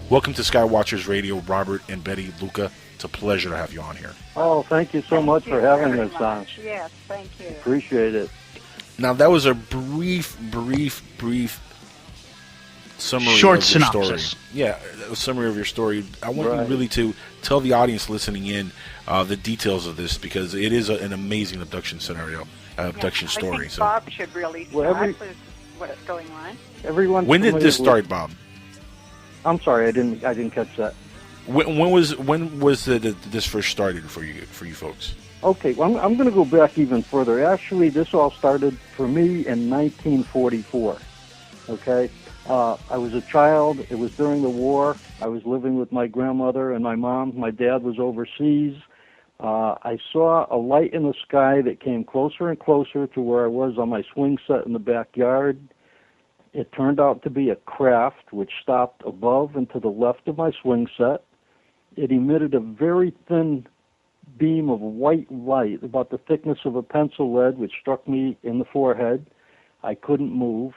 Welcome to Skywatchers Radio, Robert and Betty, Luca. It's a pleasure to have you on here. Oh, thank you so much for having us on. Yes, thank you. Appreciate it. Now, that was a brief summary Short of your synopsis. story. Yeah, a summary of your story. I want you really to tell the audience listening in the details of this, because it is an amazing abduction scenario, abduction story. I think Bob should really start with what's going on. When did this start, Bob? I'm sorry, I didn't catch that. When was this first started for you folks? Okay, well, I'm going to go back even further. Actually, this all started for me in 1944. Okay, I was a child. It was during the war. I was living with my grandmother and my mom. My dad was overseas. I saw a light in the sky that came closer and closer to where I was on my swing set in the backyard. It turned out to be a craft which stopped above and to the left of my swing set. It emitted a very thin beam of white light, about the thickness of a pencil lead, which struck me in the forehead. I couldn't move.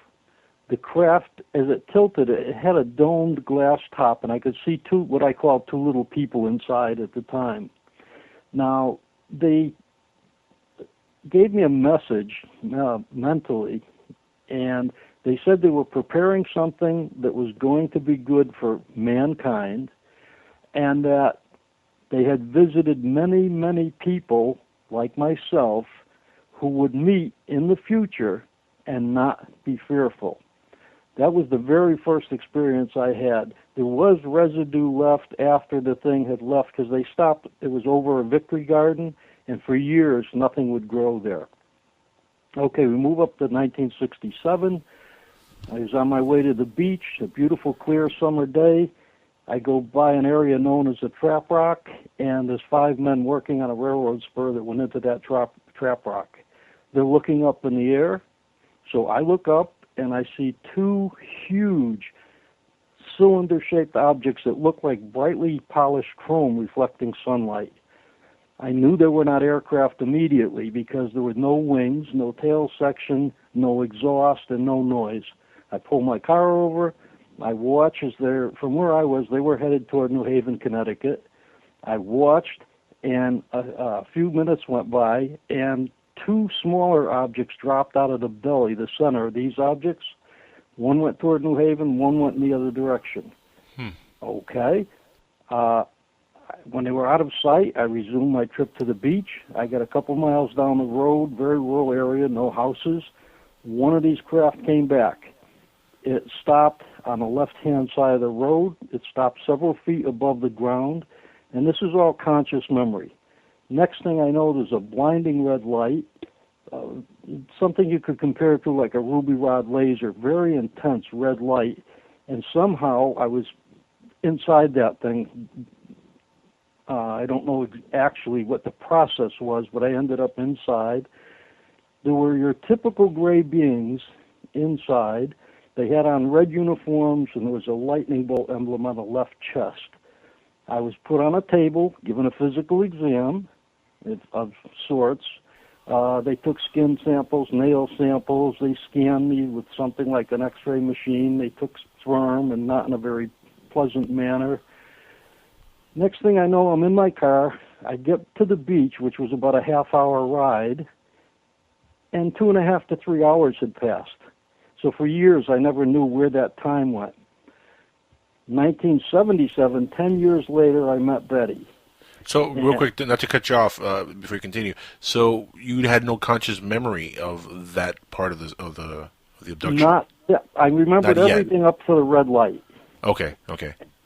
The craft, as it tilted, it had a domed glass top, and I could see what I called two little people inside at the time. Now, they gave me a message mentally, and they said they were preparing something that was going to be good for mankind, and that they had visited many, many people like myself who would meet in the future and not be fearful. That was the very first experience I had. There was residue left after the thing had left, because they stopped. It was over a Victory Garden, and for years nothing would grow there. Okay, we move up to 1967. I was on my way to the beach, a beautiful clear summer day. I go by an area known as the Trap Rock, and there's 5 men working on a railroad spur that went into that trap rock. They're looking up in the air, so I look up and I see 2 huge cylinder-shaped objects that look like brightly polished chrome reflecting sunlight. I knew they were not aircraft immediately because there were no wings, no tail section, no exhaust, and no noise. I pull my car over. I watch as from where I was, they were headed toward New Haven, Connecticut. I watched, and a few minutes went by, and 2 smaller objects dropped out of the belly, the center of these objects. One went toward New Haven, one went in the other direction. Okay. When they were out of sight, I resumed my trip to the beach. I got a couple miles down the road, very rural area, no houses. One of these craft came back. It stopped on the left-hand side of the road. It stopped several feet above the ground, and this is all conscious memory. Next thing I know, there's a blinding red light, something you could compare to like a ruby rod laser, very intense red light, and somehow I was inside that thing. I don't know actually what the process was, but I ended up inside. There were your typical gray beings inside. They had on red uniforms, and there was a lightning bolt emblem on the left chest. I was put on a table, given a physical exam of sorts. They took skin samples, nail samples. They scanned me with something like an X-ray machine. They took sperm, and not in a very pleasant manner. Next thing I know, I'm in my car. I get to the beach, which was about a half-hour ride, and 2.5 to 3 hours had passed. So for years, I never knew where that time went. 1977, 10 years later, I met Betty. So, real quick, not to cut you off before you continue. So, you had no conscious memory of that part of the abduction? I remembered everything up to the red light. Okay.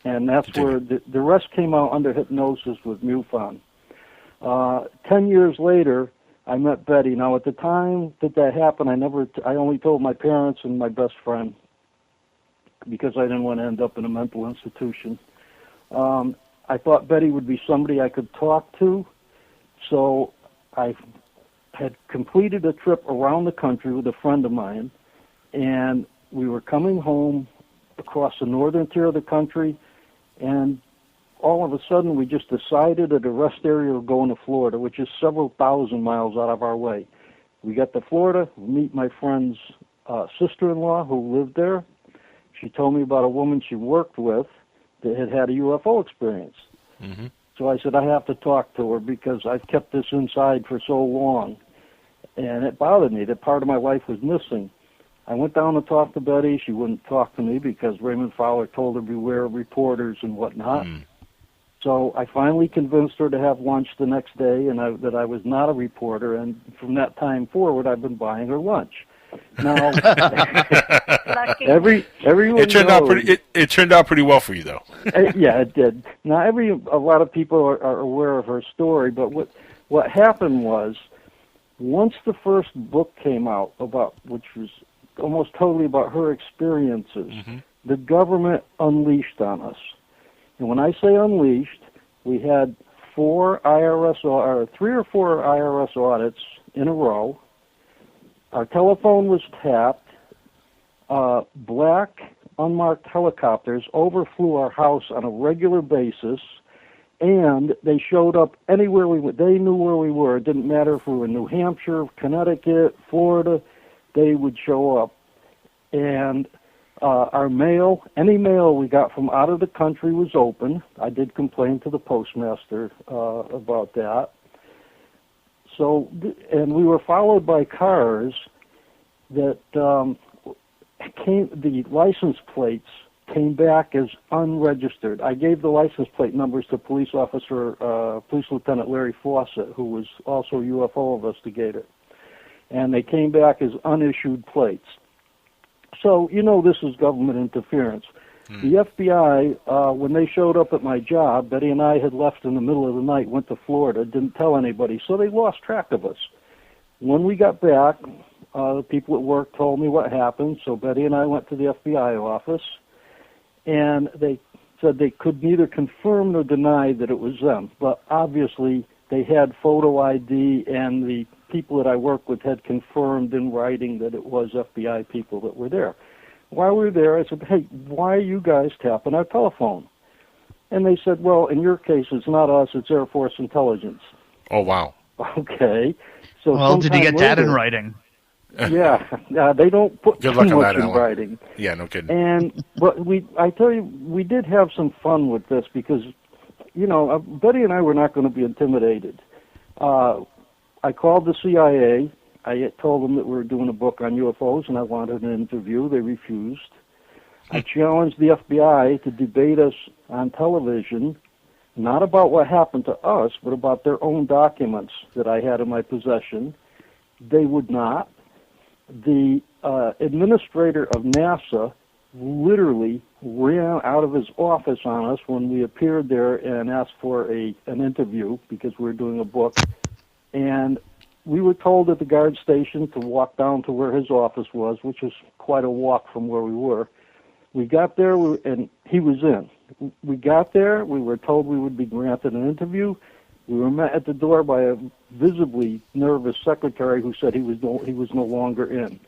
And that's where the rest came out under hypnosis with MUFON. 10 years later, I met Betty. Now, at the time that happened, I only told my parents and my best friend because I didn't want to end up in a mental institution. I thought Betty would be somebody I could talk to, so I had completed a trip around the country with a friend of mine, and we were coming home across the northern tier of the country, and all of a sudden we just decided at a rest area of going to Florida, which is several thousand miles out of our way. We got to Florida, meet my friend's sister-in-law who lived there. She told me about a woman she worked with that had had a UFO experience. Mm-hmm. So I said, I have to talk to her because I've kept this inside for so long. And it bothered me that part of my life was missing. I went down to talk to Betty. She wouldn't talk to me because Raymond Fowler told her beware of reporters and whatnot. So I finally convinced her to have lunch the next day and that I was not a reporter. And from that time forward, I've been buying her lunch. Now, everyone it turned knows, out pretty. It turned out pretty well for you, though. Yeah, it did. Now, a lot of people are aware of her story, but what happened was, once the first book came out which was almost totally about her experiences, the government unleashed on us. And when I say unleashed, we had 3 or 4 IRS audits in a row. Our telephone was tapped. Black unmarked helicopters overflew our house on a regular basis, and they showed up anywhere we went. They knew where we were. It didn't matter if we were in New Hampshire, Connecticut, Florida. They would show up. And our mail, any mail we got from out of the country was open. I did complain to the postmaster about that. So, and we were followed by cars that the license plates came back as unregistered. I gave the license plate numbers to Police Lieutenant Larry Fawcett, who was also a UFO investigator. And they came back as unissued plates. So, this is government interference. The FBI, when they showed up at my job, Betty and I had left in the middle of the night, went to Florida, didn't tell anybody, so they lost track of us. When we got back, the people at work told me what happened, so Betty and I went to the FBI office, and they said they could neither confirm nor deny that it was them, but obviously they had photo ID, and the people that I worked with had confirmed in writing that it was FBI people that were there. While we were there, I said, hey, why are you guys tapping our telephone? And they said, well, in your case, it's not us, it's Air Force intelligence. Oh, wow. Okay. So well, did you get that in writing? Yeah, they don't put too much in writing. Yeah, no kidding. But I tell you, we did have some fun with this because, Betty and I were not going to be intimidated. I called the CIA. I told them that we were doing a book on UFOs and I wanted an interview. They refused. I challenged the FBI to debate us on television, not about what happened to us, but about their own documents that I had in my possession. They would not. The administrator of NASA literally ran out of his office on us when we appeared there and asked for an interview because we were doing a book. And we were told at the guard station to walk down to where his office was, which was quite a walk from where we were. We got there, and he was in. We got there. We were told we would be granted an interview. We were met at the door by a visibly nervous secretary who said he was no longer in.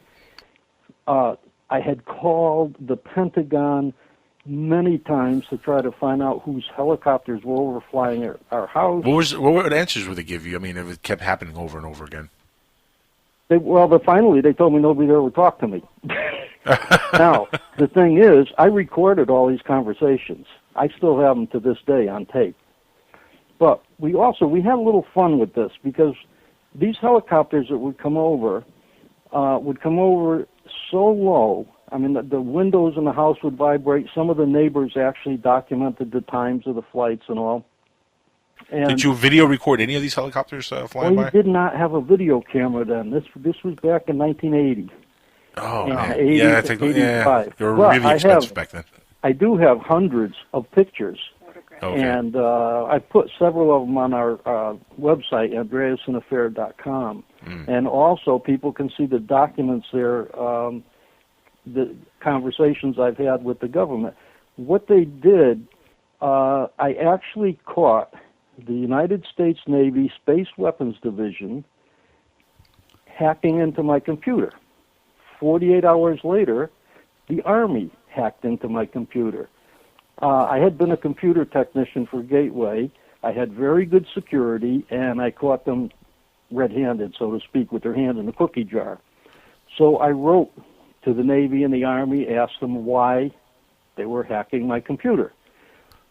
I had called the Pentagon many times to try to find out whose helicopters were overflying our house. What answers would they give you? I mean, it kept happening over and over again. Finally, they told me nobody there would talk to me. Now, the thing is, I recorded all these conversations. I still have them to this day on tape. But we had a little fun with this because these helicopters that would come over so low. I mean, the windows in the house would vibrate. Some of the neighbors actually documented the times of the flights and all. And did you video record any of these helicopters flying by? We did not have a video camera then. This was back in 1980. Oh, man. 80, yeah, I think 85. They were really expensive back then. I do have hundreds of pictures. Okay. And I put several of them on our website, andreasandaffair.com. And also people can see the documents there, the conversations I've had with the government. What they did, I actually caught the United States Navy Space Weapons Division hacking into my computer. 48 hours later, the Army hacked into my computer. I had been a computer technician for Gateway. I had very good security, and I caught them red-handed, so to speak, with their hand in the cookie jar. So I wrote to the Navy and the Army, asked them why they were hacking my computer.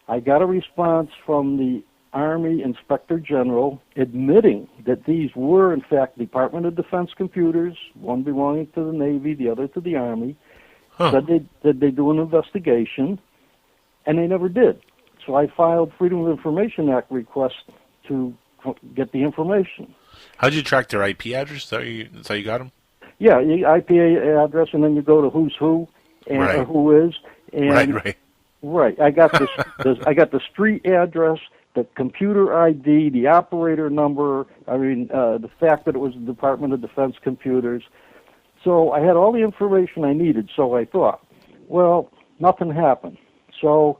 I got a response from the Army Inspector General admitting that these were, in fact, Department of Defense computers, one belonging to the Navy, the other to the Army. Said they do an investigation, and they never did. So I filed Freedom of Information Act request to get the information. How did you track their IP address? That's how you got them? Yeah, IP address, and then you go to who's who and or who is. And, right. I got I got the street address, the computer ID, the operator number. I mean, the fact that it was the Department of Defense computers. So I had all the information I needed. So I thought, well, nothing happened. So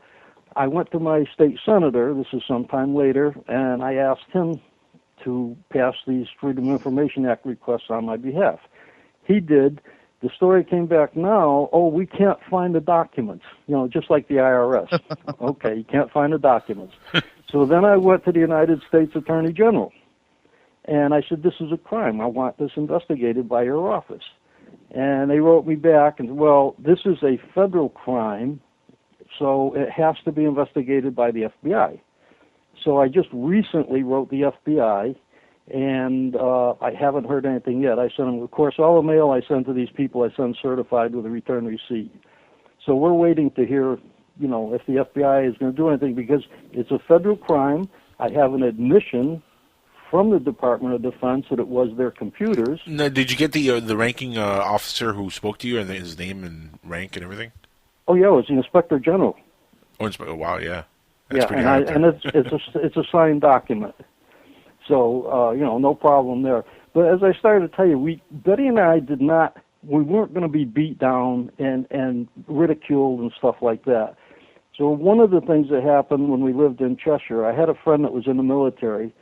I went to my state senator. This is sometime later, and I asked him to pass these Freedom of Information Act requests on my behalf. He did. The story came back now, we can't find the documents, just like the IRS. Okay, you can't find the documents. So then I went to the United States Attorney General, and I said, this is a crime. I want this investigated by your office. And they wrote me back and, this is a federal crime, so it has to be investigated by the FBI. So I just recently wrote the FBI, and I haven't heard anything yet. I sent them, of course, all the mail I send to these people, I send certified with a return receipt. So we're waiting to hear, if the FBI is going to do anything, because it's a federal crime. I have an admission from the Department of Defense that it was their computers. Now, did you get the ranking officer who spoke to you and his name and rank and everything? Oh yeah, it was the Inspector General. Oh wow, yeah. That's and it's a signed document. So, no problem there. But as I started to tell you, Betty and I we weren't going to be beat down and ridiculed and stuff like that. So one of the things that happened when we lived in Cheshire, I had a friend that was in the military,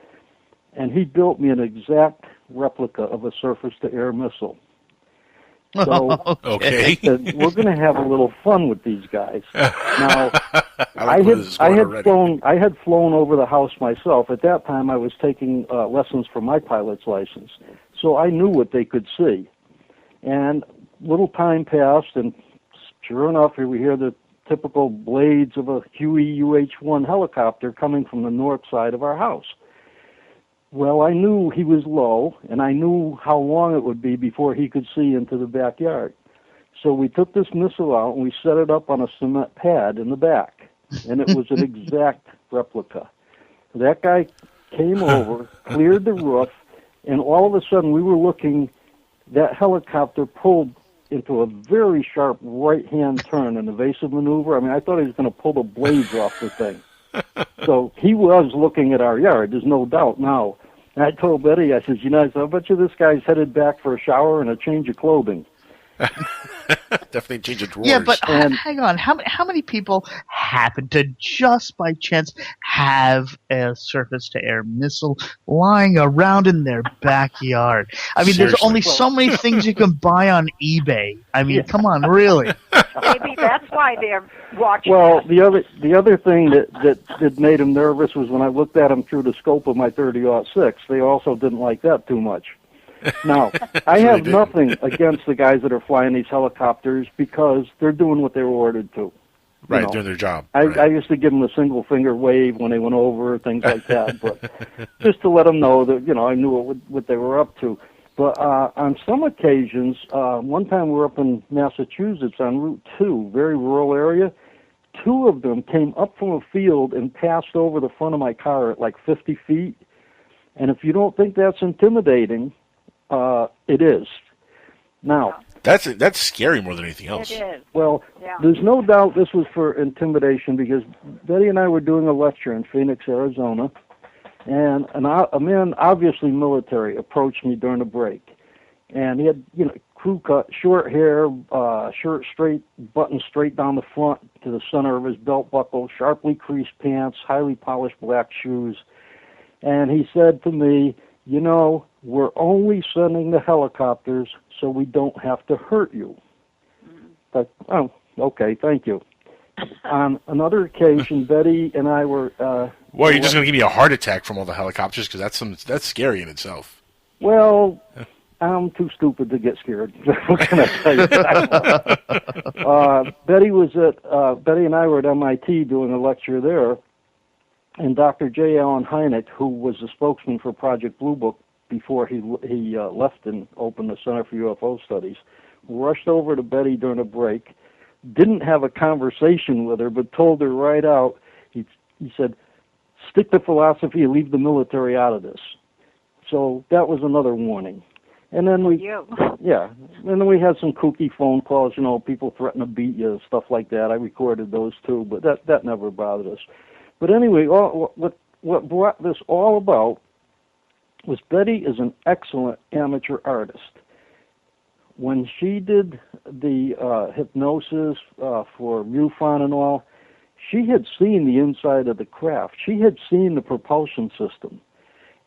and he built me an exact replica of a surface-to-air missile. So okay. We're going to have a little fun with these guys. Now, I had flown over the house myself. At that time, I was taking lessons for my pilot's license, so I knew what they could see. And little time passed, and sure enough, here we hear the typical blades of a Huey UH-1 helicopter coming from the north side of our house. Well, I knew he was low, and I knew how long it would be before he could see into the backyard. So we took this missile out, and we set it up on a cement pad in the back, and it was an exact replica. That guy came over, cleared the roof, and all of a sudden we were looking, that helicopter pulled into a very sharp right-hand turn, an evasive maneuver. I mean, I thought he was going to pull the blades off the thing. So he was looking at our yard, there's no doubt now. And I told Betty, I said, I bet you this guy's headed back for a shower and a change of clothing. Definitely change of drawers. Yeah, but hang on. How many people happen to just by chance have a surface-to-air missile lying around in their backyard? I mean, there's only so many things you can buy on eBay. I mean, come on, really? Maybe that's why they're watching. Well, the other thing that made them nervous was when I looked at them through the scope of my 30-06. They also didn't like that too much. Now, I have nothing against the guys that are flying these helicopters because they're doing what they were ordered to. Right, doing their job. I used to give them a single finger wave when they went over, things like that, but just to let them know that, I knew what they were up to. But on some occasions, one time we were up in Massachusetts on Route 2, very rural area. Two of them came up from a field and passed over the front of my car at like 50 feet. And if you don't think that's intimidating, it is. Now, that's scary more than anything else. It is. Well, there's no doubt this was for intimidation because Betty and I were doing a lecture in Phoenix, Arizona, and a man, obviously military, approached me during a break. And he had, crew cut, short hair, shirt straight, button straight down the front to the center of his belt buckle, sharply creased pants, highly polished black shoes. And he said to me, we're only sending the helicopters so we don't have to hurt you. But, okay, thank you. On another occasion, Betty and I were... you're just going to give me a heart attack from all the helicopters? Because that's scary in itself. Well, I'm too stupid to get scared. What can I tell you? Betty and I were at MIT doing a lecture there, and Dr. J. Allen Hynek, who was the spokesman for Project Blue Book before he left and opened the Center for UFO Studies, rushed over to Betty during a break, didn't have a conversation with her, but told her right out, he said, stick to philosophy and leave the military out of this. So that was another warning. And then we had some kooky phone calls, people threaten to beat you, stuff like that. I recorded those too, but that never bothered us. But anyway, what brought this all about was Betty is an excellent amateur artist. When she did the hypnosis for MUFON and all, she had seen the inside of the craft. She had seen the propulsion system,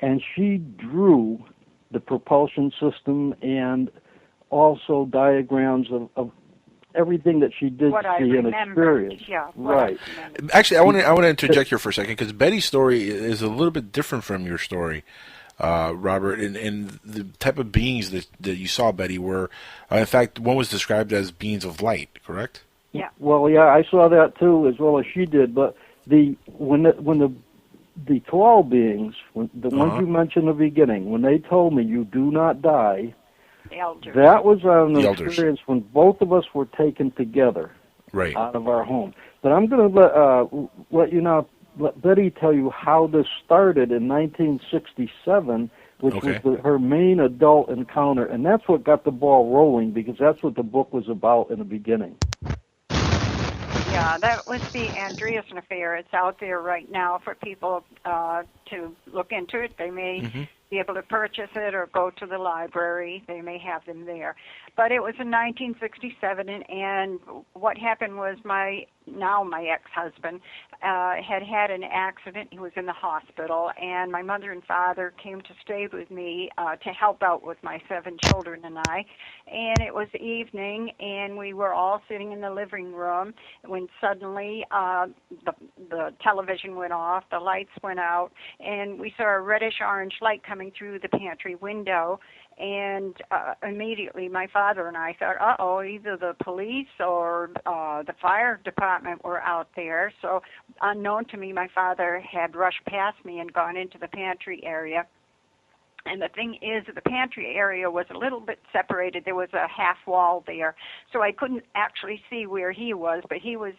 and she drew the propulsion system and also diagrams of everything that she did see and experience. Yeah, right. Actually, I want to interject here for a second, because Betty's story is a little bit different from your story, Robert. And the type of beings that you saw, Betty, were, in fact, one was described as beings of light, correct? Yeah. Well, yeah, I saw that too, as well as she did. But when the tall beings, the ones you mentioned in the beginning, when they told me you do not die, the elders. That was an experience when both of us were taken together out of our home. But I'm going to let Betty tell you how this started in 1967, which was her main adult encounter, and that's what got the ball rolling, because that's what the book was about in the beginning. Yeah, that was the Andreas affair. It's out there right now for people to look into it. They may be able to purchase it or go to the library. They may have them there. But it was in 1967, and what happened was my ex-husband had an accident. He was in the hospital, and my mother and father came to stay with me to help out with my 7 children and I. And it was evening, and we were all sitting in the living room when suddenly the television went off, the lights went out, and we saw a reddish-orange light coming through the pantry window. And immediately my father and I thought, uh-oh, either the police or the fire department were out there. So unknown to me, my father had rushed past me and gone into the pantry area. And the thing is, the pantry area was a little bit separated. There was a half wall there. So I couldn't actually see where he was, but he was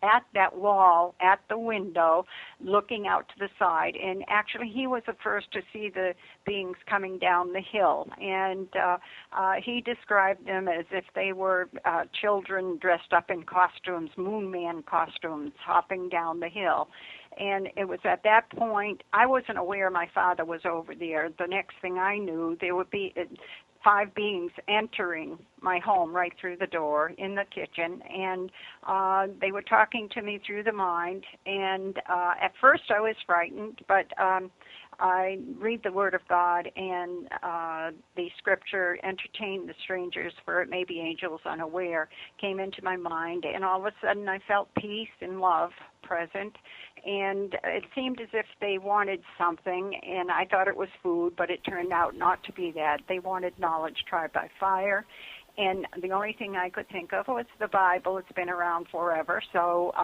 at that wall, at the window, looking out to the side. And actually, he was the first to see the beings coming down the hill. And he described them as if they were children dressed up in costumes, Moon Man costumes, hopping down the hill. And it was at that point, I wasn't aware my father was over there. The next thing I knew, there would be 5 beings entering my home right through the door in the kitchen, and they were talking to me through the mind. And at first I was frightened, but I read the Word of God, and the scripture, entertain the strangers, for it may be angels unaware, came into my mind, and all of a sudden I felt peace and love present, and it seemed as if they wanted something, and I thought it was food, but it turned out not to be that. They wanted knowledge tried by fire, and the only thing I could think of was the Bible. It's been around forever, so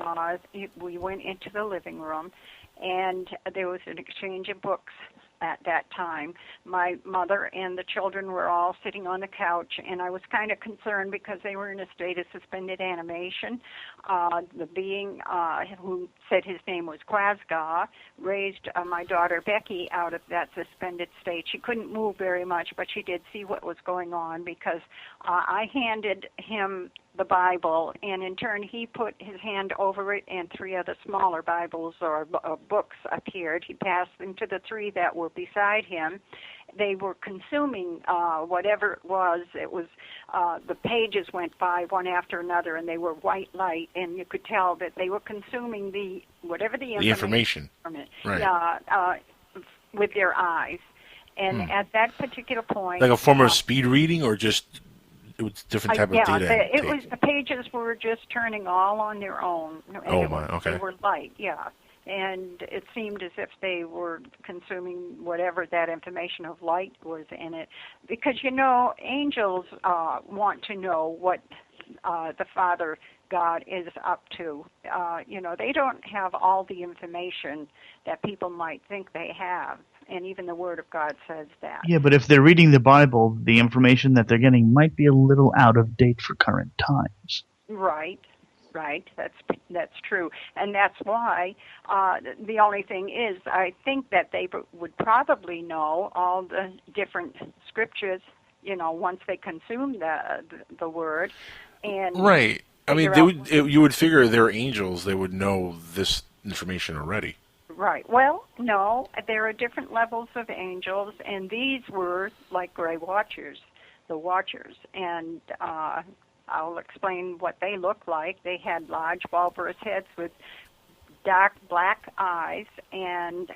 we went into the living room, and there was an exchange of books at that time. My mother and the children were all sitting on the couch, and I was kind of concerned because they were in a state of suspended animation. The being who said his name was Quasga raised my daughter Becky out of that suspended state. She couldn't move very much, but she did see what was going on, because I handed him the Bible, and in turn he put his hand over it, and 3 other smaller Bibles or books appeared. He passed them to the 3 that were beside him. They were consuming whatever it was. It was the pages went by one after another, and they were white light, and you could tell that they were consuming the information from it, with their eyes. And at that particular point, like a form of speed reading, or just it was different type of data. It was the pages were just turning all on their own. Oh my, okay. They were light, and it seemed as if they were consuming whatever that information of light was in it. Because, angels want to know what the Father God is up to. They don't have all the information that people might think they have, and even the Word of God says that. Yeah, but if they're reading the Bible, the information that they're getting might be a little out of date for current times. Right. That's true, and that's why the only thing is, I think that they would probably know all the different scriptures, once they consume the word, and Right. I mean, out. you would figure they're angels. They would know this information already. Right. Well, no, there are different levels of angels, and these were like gray watchers, the watchers, and I'll explain what they looked like. They had large bulbous heads with dark black eyes, and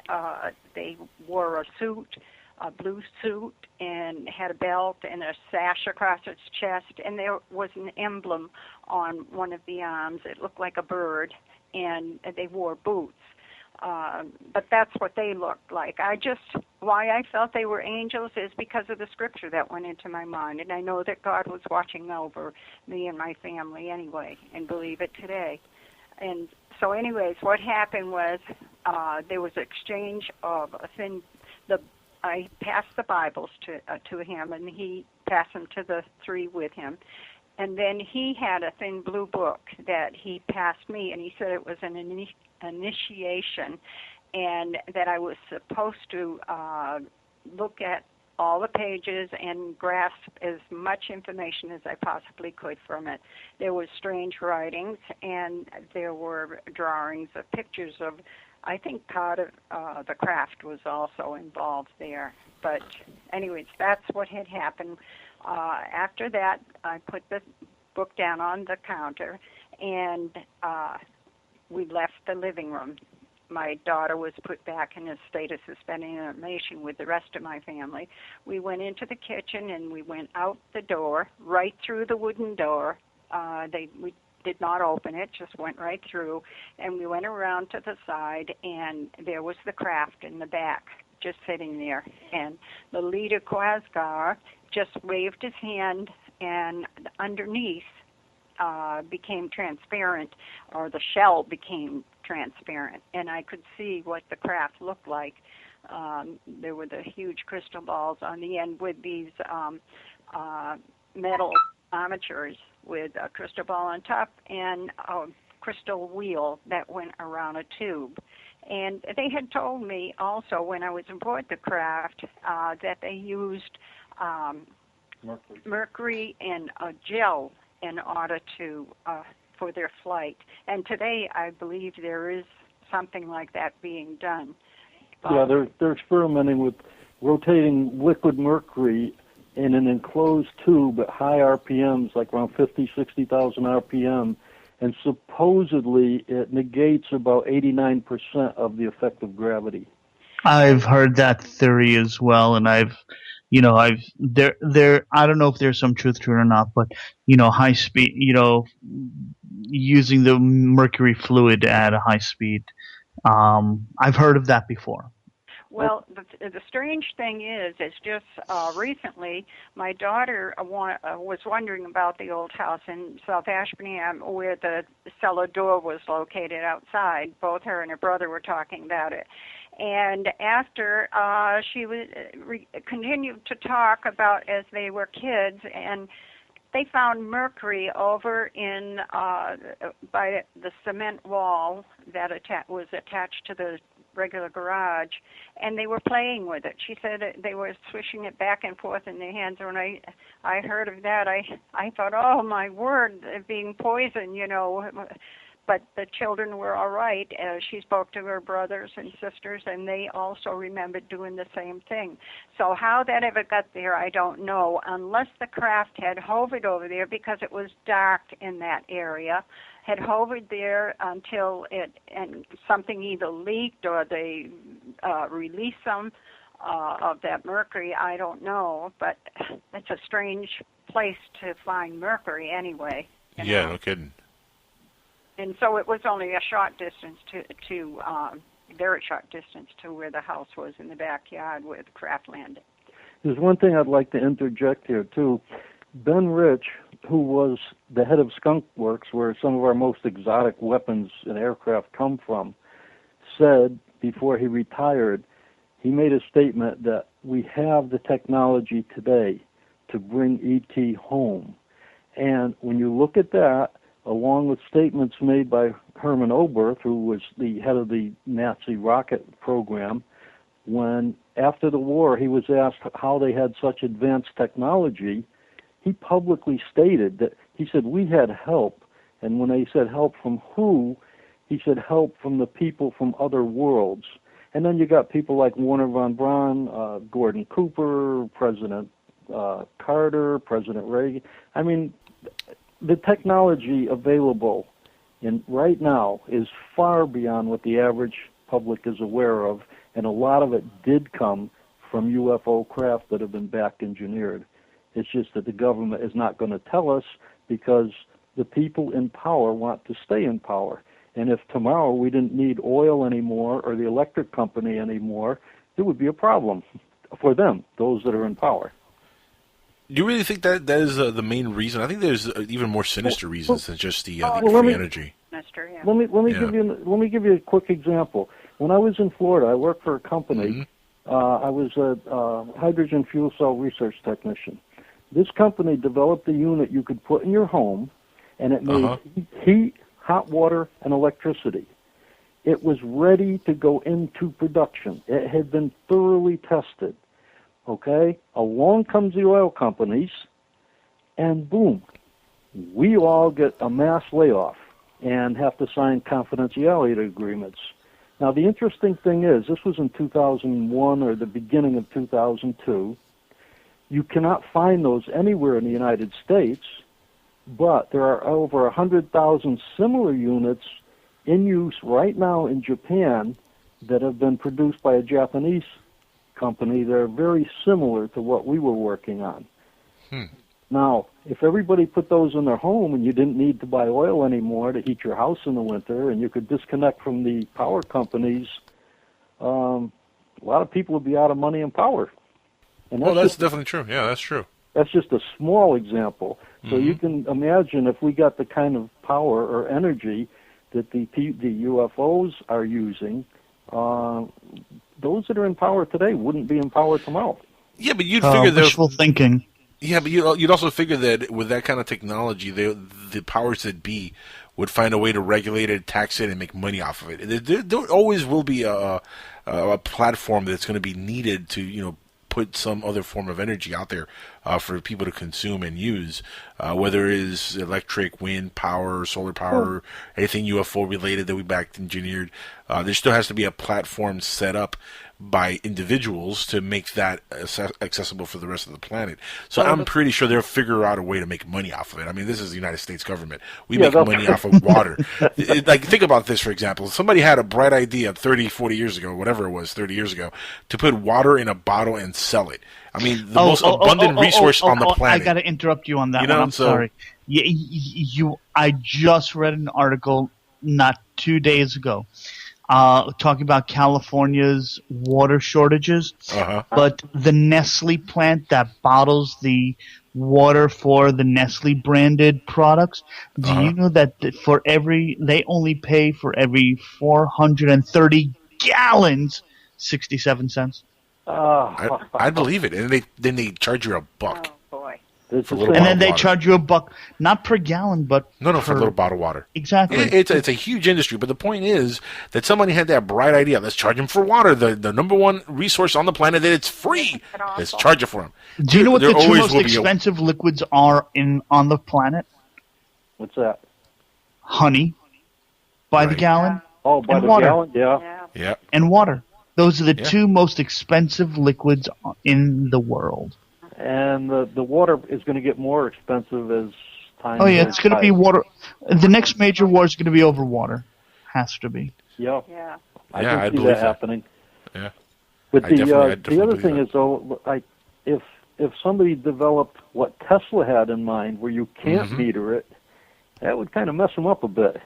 they wore a suit, a blue suit, and had a belt and a sash across its chest, and there was an emblem on one of the arms. It looked like a bird, and they wore boots. But that's what they looked like. Why I felt they were angels is because of the scripture that went into my mind, and I know that God was watching over me and my family anyway, and believe it today. And so anyways, what happened was there was exchange of I passed the Bibles to him, and he passed them to the three with him. And then he had a thin blue book that he passed me, and he said it was an initiation, and that I was supposed to look at all the pages and grasp as much information as I possibly could from it. There was strange writings, and there were drawings of pictures of, I think part of the craft was also involved there. But anyways, that's what had happened. After that, I put the book down on the counter, and we left the living room. My daughter was put back in a state of suspended animation with the rest of my family. We went into the kitchen, and we went out the door, right through the wooden door. We did not open it, just went right through, and we went around to the side, and there was the craft in the back, just sitting there. And the leader, Quasgar, just waved his hand, and underneath became transparent, or the shell became transparent, and I could see what the craft looked like. There were the huge crystal balls on the end with these metal armatures with a crystal ball on top and a crystal wheel that went around a tube. And they had told me also when I was aboard the craft that they used mercury and a gel in order to for their flight. And today I believe there is something like that being done. Yeah, they're experimenting with rotating liquid mercury in an enclosed tube at high RPMs, like around 50, 60,000 RPM, and supposedly it negates about 89% of the effect of gravity. I've heard that theory as well, and I don't know if there's some truth to it or not, but high speed, using the mercury fluid at a high speed. I've heard of that before. Well, the strange thing is just recently my daughter was wondering about the old house in South Ashburnham where the cellar door was located outside. Both her and her brother were talking about it. And after she continued to talk about as they were kids, and they found mercury over in by the cement wall that was attached to the regular garage, and they were playing with it. She said they were swishing it back and forth in their hands. When I heard of that, I thought, oh my word, being poisoned, But the children were all right. She spoke to her brothers and sisters, and they also remembered doing the same thing. So how that ever got there, I don't know, unless the craft had hovered over there because it was dark in that area, had hovered there until something either leaked or they released some of that mercury. I don't know, but it's a strange place to find mercury anyway. Yeah, no kidding. And so it was only a short distance to very short distance to where the house was in the backyard where the craft landed. There's one thing I'd like to interject here, too. Ben Rich, who was the head of Skunk Works, where some of our most exotic weapons and aircraft come from, said before he retired, he made a statement that we have the technology today to bring E.T. home. And when you look at that, along with statements made by Herman Oberth, who was the head of the Nazi rocket program, when after the war he was asked how they had such advanced technology, he publicly stated that, he said, we had help. And when they said help from who, he said help from the people from other worlds. And then you got people like Warner von Braun, Gordon Cooper, President Carter, President Reagan. I mean, the technology available right now is far beyond what the average public is aware of, and a lot of it did come from UFO craft that have been back engineered. It's just that the government is not going to tell us because the people in power want to stay in power. And if tomorrow we didn't need oil anymore or the electric company anymore, it would be a problem for them, those that are in power. Do you really think that is the main reason? I think there's even more sinister reasons than just the free energy. Sinister, yeah. Let me give you a quick example. When I was in Florida, I worked for a company. I was a hydrogen fuel cell research technician. This company developed a unit you could put in your home, and it made heat, hot water, and electricity. It was ready to go into production. It had been thoroughly tested. Okay? Along comes the oil companies, and boom, we all get a mass layoff and have to sign confidentiality agreements. Now, the interesting thing is, this was in 2001 or the beginning of 2002. You cannot find those anywhere in the United States, but there are over 100,000 similar units in use right now in Japan that have been produced by a Japanese company that are very similar to what we were working on. Now, if everybody put those in their home and you didn't need to buy oil anymore to heat your house in the winter and you could disconnect from the power companies, a lot of people would be out of money and power. And that's definitely true. Yeah, that's true. That's just a small example. So you can imagine if we got the kind of power or energy that the UFOs are using, those that are in power today wouldn't be in power tomorrow. Yeah, but you'd figure wishful thinking. Yeah, but you'd also figure that with that kind of technology, the powers that be would find a way to regulate it, tax it, and make money off of it. There always will be a platform that's going to be needed to put some other form of energy out there for people to consume and use, whether it is electric, wind power, solar power, anything UFO related that we back engineered. There still has to be a platform set up by individuals to make that accessible for the rest of the planet. So I'm pretty sure they'll figure out a way to make money off of it. I mean, this is the United States government. We make money off of water. Like, think about this, for example. Somebody had a bright idea 30, 40 years ago, whatever it was, 30 years ago, to put water in a bottle and sell it. I mean, the most abundant resource on the planet. I got to interrupt you on that one. I'm sorry. I just read an article not 2 days ago talking about California's water shortages. But the Nestle plant that bottles the water for the Nestle branded products, do you know that they only pay for every 430 gallons 67 cents? I believe it, and then they charge you $1. Oh, boy. And then they charge you $1, not per gallon, but for a little bottle of water. Exactly. It's a huge industry, but the point is that somebody had that bright idea. Let's charge them for water, the number one resource on the planet that it's free. Let's charge it for them. Do you know what the two most expensive liquids are on the planet? What's that? Honey, by the gallon. Oh, by the gallon, yeah. And water. Those are the two most expensive liquids in the world. And the water is going to get more expensive as time goes it's going to be water. The next major war is going to be over water. Has to be. Yeah. I can see believe that happening. Yeah. But the other thing is, though, if somebody developed what Tesla had in mind, where you can't meter it, that would kind of mess them up a bit.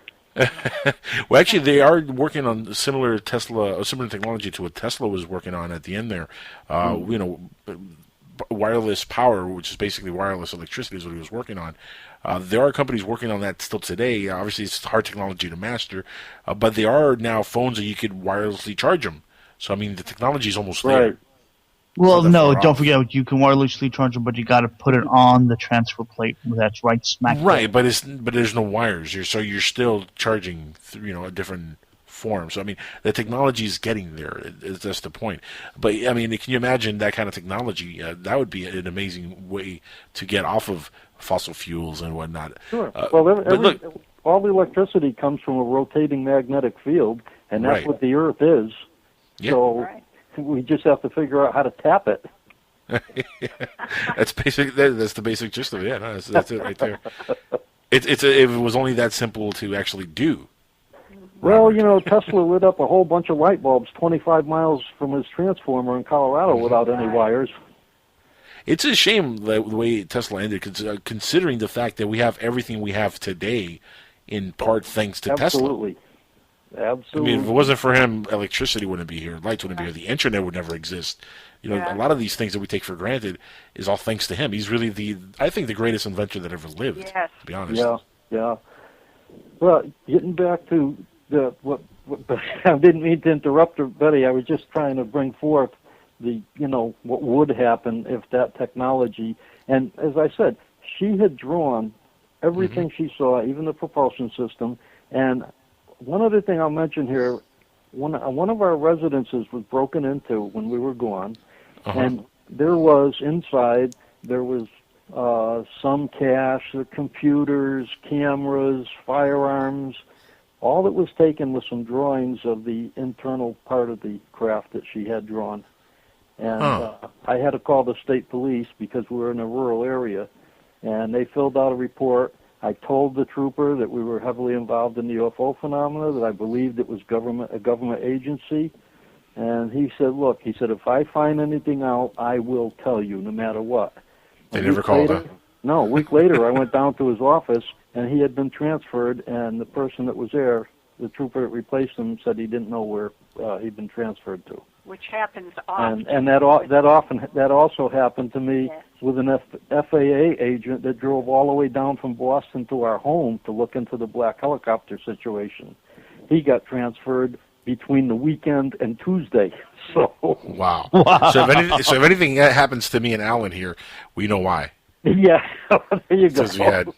Well, actually, they are working on similar technology to what Tesla was working on at the end there. You know, wireless power, which is basically wireless electricity, is what he was working on. There are companies working on that still today. Obviously, it's hard technology to master, but there are now phones that you could wirelessly charge them. So, I mean, the technology is almost there. Right. Well, that no, far don't off. forget you can wirelessly charge them, but you got to put it on the transfer plate. That's right, smack. Right, but there's no wires. You're still charging a different form. So I mean, the technology is getting there. That's the point. But I mean, can you imagine that kind of technology? That would be an amazing way to get off of fossil fuels and whatnot. Sure. But look, all the electricity comes from a rotating magnetic field, and that's Right. what the Earth is. Yeah. So Right. we just have to figure out how to tap it. that's basic. That's the basic gist of it. Yeah, no, that's it right there. If it was only that simple to actually do. Well, Robert. you know, Tesla lit up a whole bunch of light bulbs 25 miles from his transformer in Colorado without any wires. It's a shame the way Tesla ended, considering the fact that we have everything we have today, in part thanks to Tesla. Absolutely. I Absolutely. mean, if it wasn't for him, electricity wouldn't be here, lights wouldn't be here, the internet would never exist. You know, Yeah. a lot of these things that we take for granted is all thanks to him. He's really I think, the greatest inventor that ever lived. Yes. To be honest. Yeah. Well, getting back to what I didn't mean to interrupt her, Betty. I was just trying to bring forth what would happen if that technology. And as I said, she had drawn everything she saw, even the propulsion system. And one other thing I'll mention here, one of our residences was broken into when we were gone, and there was inside some cash, computers, cameras, firearms. All that was taken was some drawings of the internal part of the craft that she had drawn. And I had to call the state police because we were in a rural area, and they filled out a report. I told the trooper that we were heavily involved in the UFO phenomena, that I believed it was a government agency. And he said, look, if I find anything out, I will tell you no matter what. They never called, huh? No, a week later I went down to his office, and he had been transferred, and the person that was there, the trooper that replaced him, said he didn't know where he'd been transferred to. Which happens often. And that also happened to me with an FAA agent that drove all the way down from Boston to our home to look into the black helicopter situation. He got transferred between the weekend and Tuesday. So Wow. So if anything happens to me and Alan here, we know why. yeah, there you go. Since we had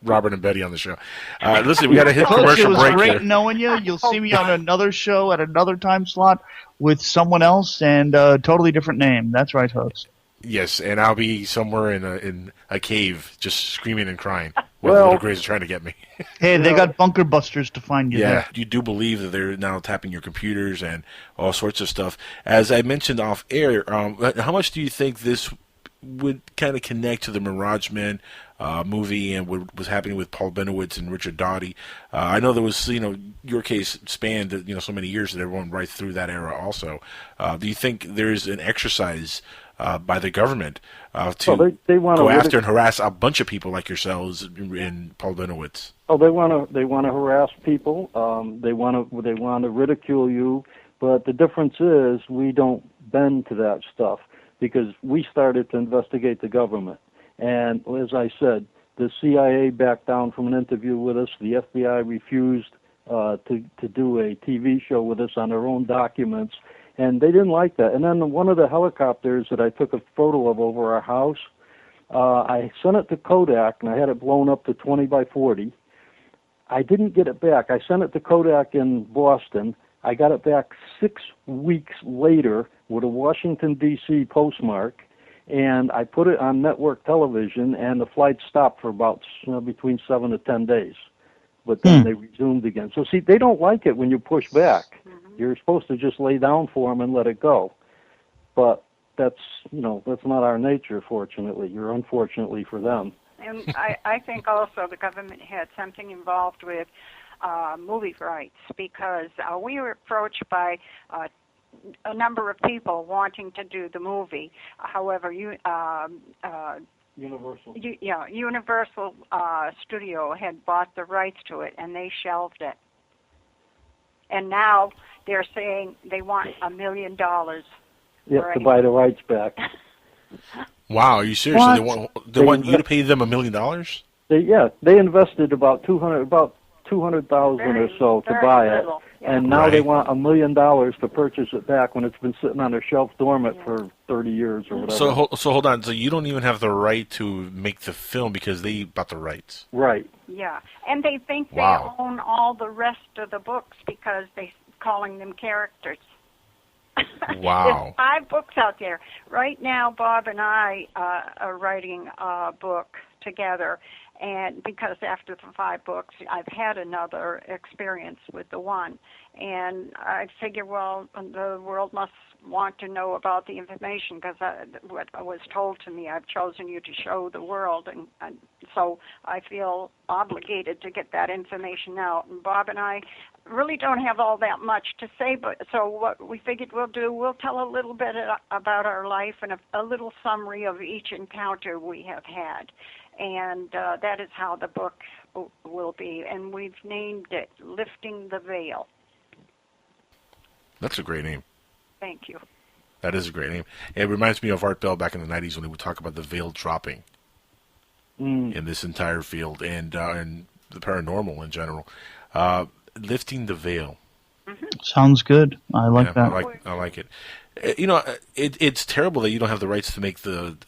Robert and Betty on the show. Listen, we got to hit Coach, it commercial was break great here. knowing you. You'll see me on another show at another time slot with someone else and a totally different name. That's right, Hooks. Yes, and I'll be somewhere in a cave just screaming and crying when Well- Little Grays are trying to get me. Hey, they got bunker busters to find you Yeah, there. you do believe that they're now tapping your computers and all sorts of stuff. As I mentioned off air, how much do you think this would kind of connect to the Mirage Men movie and what was happening with Paul Benowitz and Richard Doughty? I know there was, your case spanned, so many years that everyone right through that era also. Do you think there's an exercise by the government to they wanna go after and harass a bunch of people like yourselves and Paul Benowitz? Oh, they want to harass people. They want to ridicule you. But the difference is we don't bend to that stuff because we started to investigate the government. And as I said, the CIA backed down from an interview with us. The FBI refused to do a TV show with us on their own documents, and they didn't like that. And then one of the helicopters that I took a photo of over our house, I sent it to Kodak, and I had it blown up to 20 by 40. I didn't get it back. I sent it to Kodak in Boston. I got it back 6 weeks later with a Washington, D.C. postmark, and I put it on network television, and the flight stopped for about between 7 to 10 days. But then they resumed again. So, see, they don't like it when you push back. You're supposed to just lay down for them and let it go. But that's not our nature, fortunately, or unfortunately for them. And I think also the government had something involved with movie rights because we were approached by a number of people wanting to do the movie. However, Universal. Universal Studio had bought the rights to it, and they shelved it. And now they're saying they want $1 million. Yeah, to buy the rights back. Wow, are you serious? What? So they want you to pay them $1 million? They invested about $200,000 or so to buy it, and now they want $1 million to purchase it back when it's been sitting on their shelf dormant for 30 years or whatever. So hold on. So you don't even have the right to make the film because they bought the rights. Right. Yeah, and they think they own all the rest of the books because they're calling them characters. Wow. There's 5 books out there. Right now, Bob and I are writing a book together, and because after the 5 books, I've had another experience with the one. And I figure, well, the world must want to know about the information because what was told to me, I've chosen you to show the world. And so I feel obligated to get that information out. And Bob and I really don't have all that much to say, but so what we figured we'll do, we'll tell a little bit about our life and a little summary of each encounter we have had. And that is how the book will be. And we've named it Lifting the Veil. That's a great name. Thank you. That is a great name. It reminds me of Art Bell back in the 90s when he would talk about the veil dropping in this entire field and the paranormal in general. Lifting the veil. Mm-hmm. Sounds good. I like that. I like it. It's terrible that you don't have the rights to make the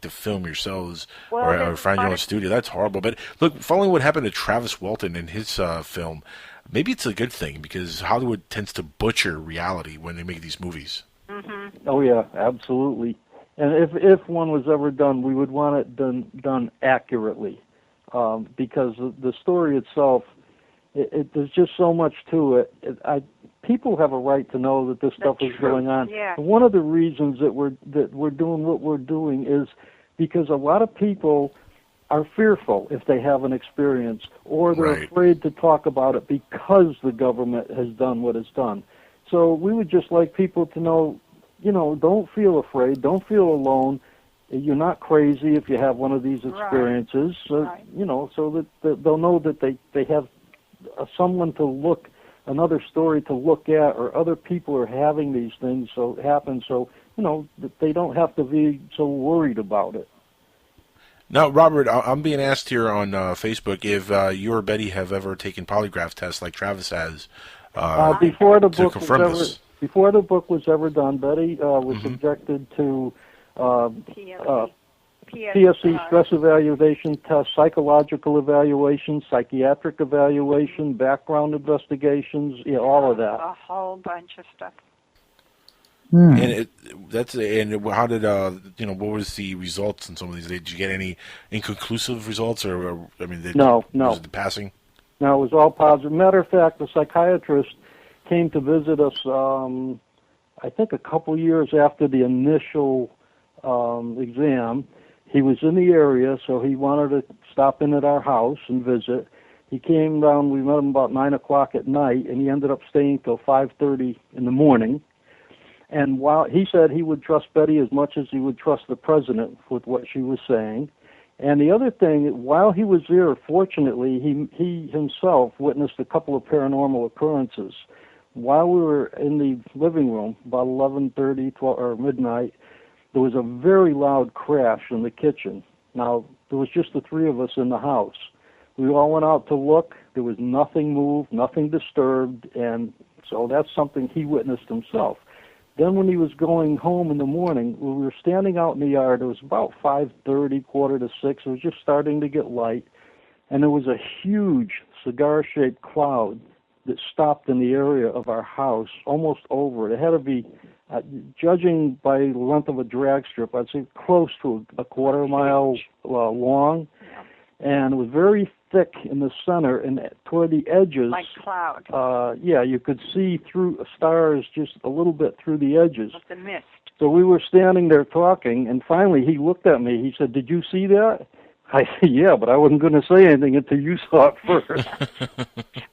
film yourselves or find your own studio. That's horrible. But look, following what happened to Travis Walton in his film, maybe it's a good thing because Hollywood tends to butcher reality when they make these movies. Mm-hmm. Oh yeah, absolutely. And if one was ever done, we would want it done accurately, because the story itself, there's just so much to it. People have a right to know that this stuff is going on. Yeah. And one of the reasons that we're doing what we're doing is because a lot of people are fearful if they have an experience, or they're afraid to talk about it because the government has done what it's done. So we would just like people to know, don't feel afraid, don't feel alone. You're not crazy if you have one of these experiences. Right. So that they'll know that they have someone to look, another story to look at, or other people are having these things happen. So that they don't have to be so worried about it. Now, Robert, I'm being asked here on Facebook if you or Betty have ever taken polygraph tests like Travis has before the to book confirm was ever, this. Before the book was ever done, Betty was subjected to PSC stress evaluation test, psychological evaluation, psychiatric evaluation, background investigations, all of that. A whole bunch of stuff. And how did what was the results in some of these? Did you get any inconclusive results, or no, was it passing? No, it was all positive. Matter of fact, the psychiatrist came to visit us, I think a couple years after the initial exam. He was in the area, so he wanted to stop in at our house and visit. He came down, we met him about 9 o'clock at night, and he ended up staying till 5:30 in the morning. And while he said he would trust Betty as much as he would trust the president with what she was saying. And the other thing, while he was there, fortunately, he himself witnessed a couple of paranormal occurrences. While we were in the living room, about 11:30, 12, or midnight, there was a very loud crash in the kitchen. Now, there was just the 3 of us in the house. We all went out to look. There was nothing moved, nothing disturbed, and so that's something he witnessed himself. Then when he was going home in the morning, we were standing out in the yard. It was about 5:30, 5:45. It was just starting to get light, and there was a huge cigar-shaped cloud that stopped in the area of our house, almost over it. It had to be, judging by the length of a drag strip, I'd say close to a quarter mile long, and it was very thick in the center, and toward the edges, like cloud. You could see through stars just a little bit through the edges. With the mist. So we were standing there talking, and finally he looked at me. He said, "Did you see that?" I said, "Yeah, but I wasn't going to say anything until you saw it first."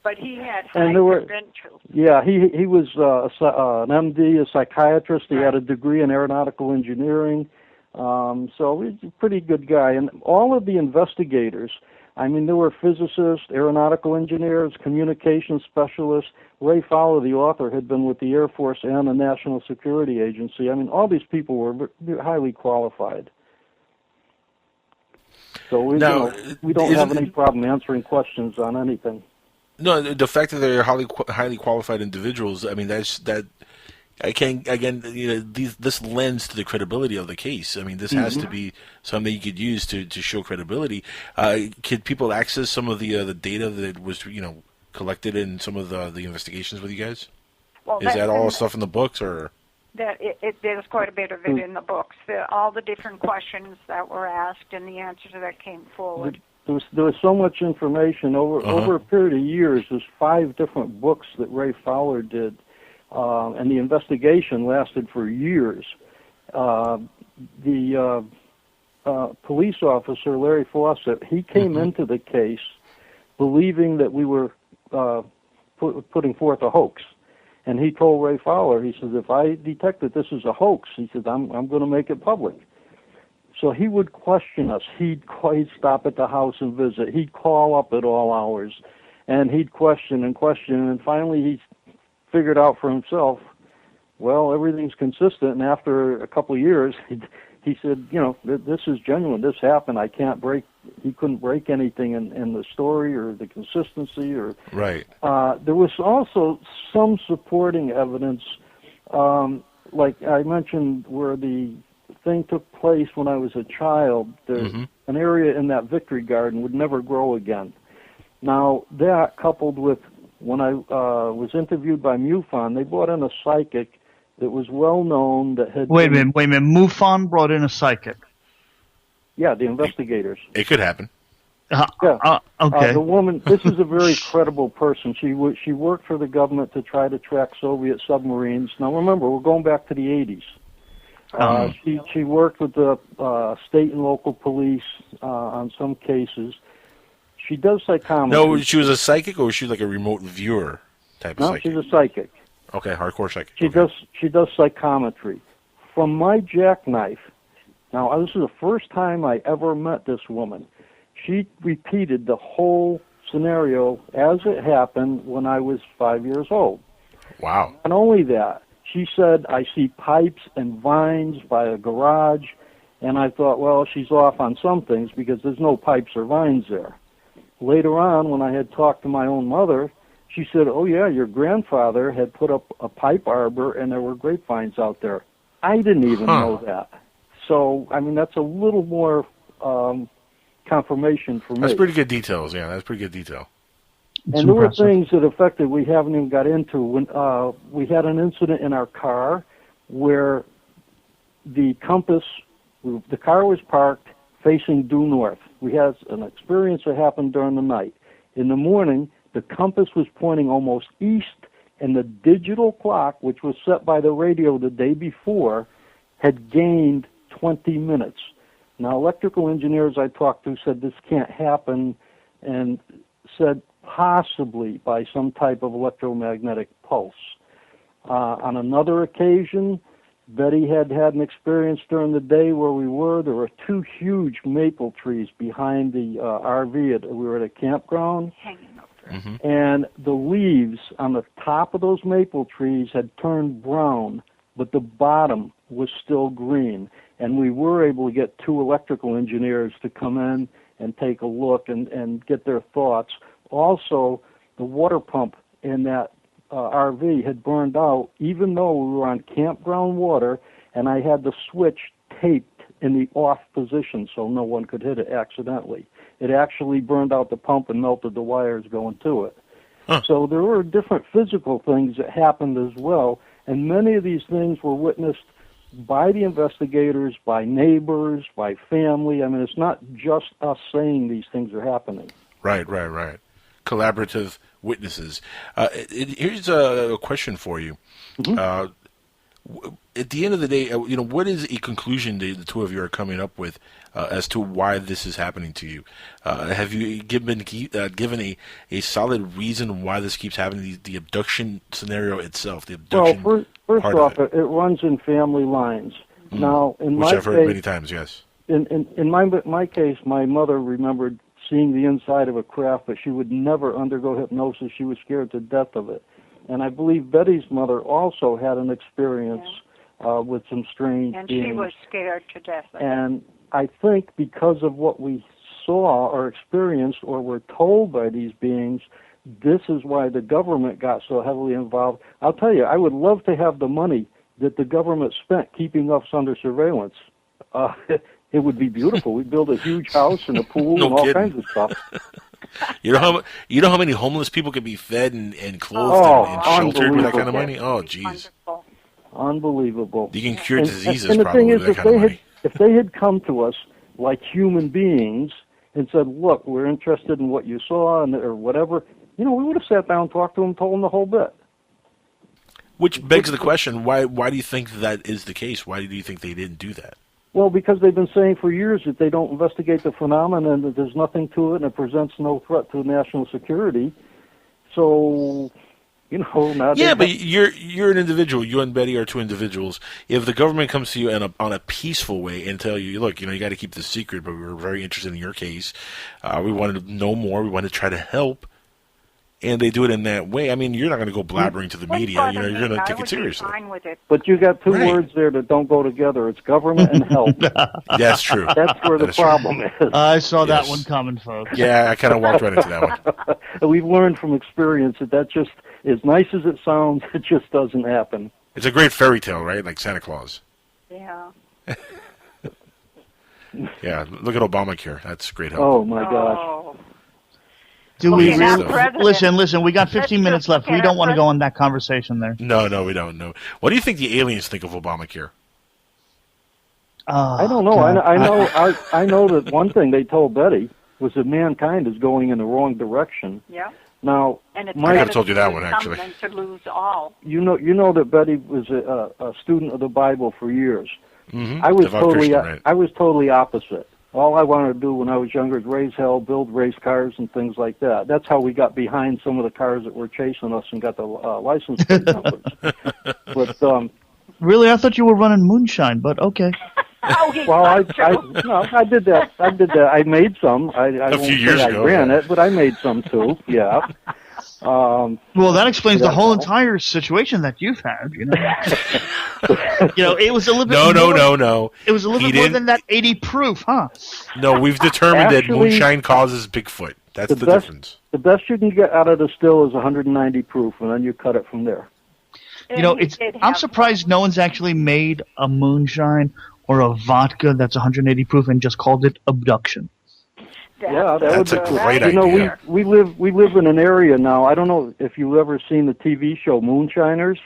But he had high credentials. Yeah, he was an MD, a psychiatrist. He had a degree in aeronautical engineering. So he's a pretty good guy. And all of the investigators, I mean, there were physicists, aeronautical engineers, communications specialists. Ray Fowler, the author, had been with the Air Force and the National Security Agency. I mean, all these people were highly qualified. So we don't have any problem answering questions on anything. No, the fact that they're highly qualified individuals, I mean, that I can't, again, this lends to the credibility of the case. I mean, this has to be something you could use to show credibility. Could people access some of the data that was, collected in some of the investigations with you guys? Well, is that all stuff in the books, or? There's quite a bit of it in the books. All the different questions that were asked and the answers that came forward. There was so much information over a period of years. There's 5 different books that Ray Fowler did, and the investigation lasted for years. The police officer, Larry Fawcett, he came into the case believing that we were putting forth a hoax. And he told Ray Fowler, he says, if I detect that this is a hoax, he says, I'm going to make it public. So he would question us. He'd stop at the house and visit. He'd call up at all hours, and he'd question, and finally he figured out for himself, well, everything's consistent. And after a couple of years, he said, this is genuine. This happened. He couldn't break anything in the story or the consistency. Right. There was also some supporting evidence, like I mentioned, where the thing took place when I was a child. There's an area in that Victory Garden would never grow again. Now, that coupled with when I was interviewed by MUFON, they brought in a psychic that was well known that had... Wait a minute. MUFON brought in a psychic? Yeah, the investigators. It could happen. Okay. The woman, this is a very credible person. She worked for the government to try to track Soviet submarines. Now, remember, we're going back to the 80s. She worked with the state and local police on some cases. She does psychometry. No, she was a psychic, or was she like a remote viewer type of psychic? No, she's a psychic. Okay, hardcore psychic. She does psychometry. From my jackknife, now this is the first time I ever met this woman. She repeated the whole scenario as it happened when I was 5 years old. Wow. Not only that, she said, I see pipes and vines by a garage, and I thought, well, she's off on some things because there's no pipes or vines there. Later on, when I had talked to my own mother, she said, oh, yeah, your grandfather had put up a pipe arbor, and there were grapevines out there. I didn't even know that. So, I mean, that's a little more confirmation for me. That's pretty good details, yeah. That's pretty good detail. And there were things that affected we haven't even got into. When we had an incident in our car where the compass, the car was parked facing due north. We had an experience that happened during the night. In the morning, the compass was pointing almost east, and the digital clock, which was set by the radio the day before, had gained 20 minutes. Now, electrical engineers I talked to said this can't happen, and said possibly by some type of electromagnetic pulse. On another occasion, Betty had an experience during the day where we were. There were 2 huge maple trees behind the RV. We were at a campground. Hanging over. And the leaves on the top of those maple trees had turned brown, but the bottom was still green. And we were able to get 2 electrical engineers to come in and take a look and get their thoughts. Also, the water pump in that RV had burned out, even though we were on campground water, and I had the switch taped in the off position so no one could hit it accidentally. It actually burned out the pump and melted the wires going to it. So there were different physical things that happened as well, and many of these things were witnessed by the investigators, by neighbors, by family. I mean, it's not just us saying these things are happening. Right. Collaborative witnesses. Here's a question for you. At the end of the day, what is a conclusion that the 2 of you are coming up with as to why this is happening to you? Have you given a solid reason why this keeps happening? The abduction scenario itself, the abduction. Well, first off, it runs in family lines. Now, in Which my I've heard case, many times, yes. in my case, my mother remembered seeing the inside of a craft, but she would never undergo hypnosis. She was scared to death of it. And I believe Betty's mother also had an experience with some strange And beings. she was scared to death of it. And I think because of what we saw or experienced or were told by these beings, this is why the government got so heavily involved. I'll tell you, I would love to have the money that the government spent keeping us under surveillance. It would be beautiful. We'd build a huge house and a pool No and all kidding. kinds of stuff. You know how many homeless people could be fed and clothed and sheltered with that kind of money? Oh, jeez. Wonderful. Unbelievable. You can cure diseases and the probably thing with is, that kind of money. if they had come to us like human beings and said, "Look, we're interested in what you saw," and or whatever, we would have sat down, talked to them, told them the whole bit. Which begs the question: Why do you think that is the case? Why do you think they didn't do that? Well, because they've been saying for years that they don't investigate the phenomenon, and that there's nothing to it, and it presents no threat to national security. So, now Yeah, but you're an individual. You and Betty are two individuals. If the government comes to you on a peaceful way and tell you, look, you got to keep this secret, but we're very interested in your case. We want to know more. We want to try to help. And they do it in that way. I mean, you're not going to go blabbering to the media. You're going to take it seriously. Fine with it. But you got two Right. words there that don't go together. It's government and help. That's true. That's where the That is true. problem is. I saw that Yes. one coming, folks. Yeah, I kind of walked right into that one. And we've learned from experience that just, as nice as it sounds, it just doesn't happen. It's a great fairy tale, right? Like Santa Claus. Yeah. Yeah, look at Obamacare. That's great help. Oh, my gosh. Oh. Do Okay, we now, really? President. Listen. We got 15 Let's minutes just left. look We at don't our want to go on that conversation there. No, we don't know. What do you think the aliens think of Obamacare? I don't know. I know that one thing they told Betty was that mankind is going in the wrong direction. Yeah. Now, And it's I better could've told you that to one, lose actually. some than to lose all. you know that Betty was a student of the Bible for years. Mm-hmm. I was Devout Christian, right? I was totally opposite. All I wanted to do when I was younger is raise hell, build race cars, and things like that. That's how we got behind some of the cars that were chasing us and got the license plate numbers. But Really, I thought you were running moonshine, but okay. Oh, he well, I did that. I made some. I won't few say years I ago, ran yeah. it, but I made some too. Yeah. Well, that explains the Yeah, whole no. entire situation that you've had. It was a little bit. No. It was a little He bit more didn't- than that 80 proof, huh? No, we've determined that Actually, moonshine causes Bigfoot. That's the best, difference. The best you can get out of the still is 190 proof, and then you cut it from there. I'm surprised no one's actually made a moonshine or a vodka that's 180 proof and just called it abduction. Yeah, That's would a be great You know, idea. we live in an area now. I don't know if you've ever seen the TV show Moonshiners.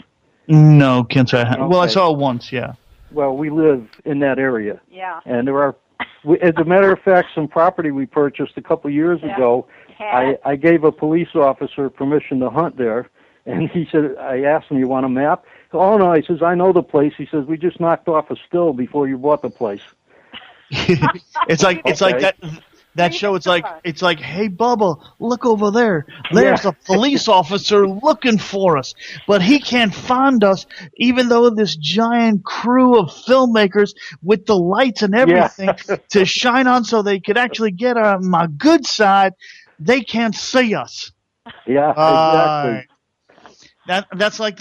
No, can't say I have. Well, I Okay. saw it once, yeah. Well, we live in that area, Yeah. and there are. As a matter of fact, some property we purchased a couple years Yeah. ago. Cat. I gave a police officer permission to hunt there, and he said, I asked him, "You want a map?" Oh no, he says, "I know the place." He says, "We just knocked off a still before you bought the place." It's like Okay. that show. It's like, hey Bubba, look over there. There's a police officer looking for us, but he can't find us, even though this giant crew of filmmakers with the lights and everything to shine on, so they could actually get on my good side. They can't see us. Yeah, exactly. That's like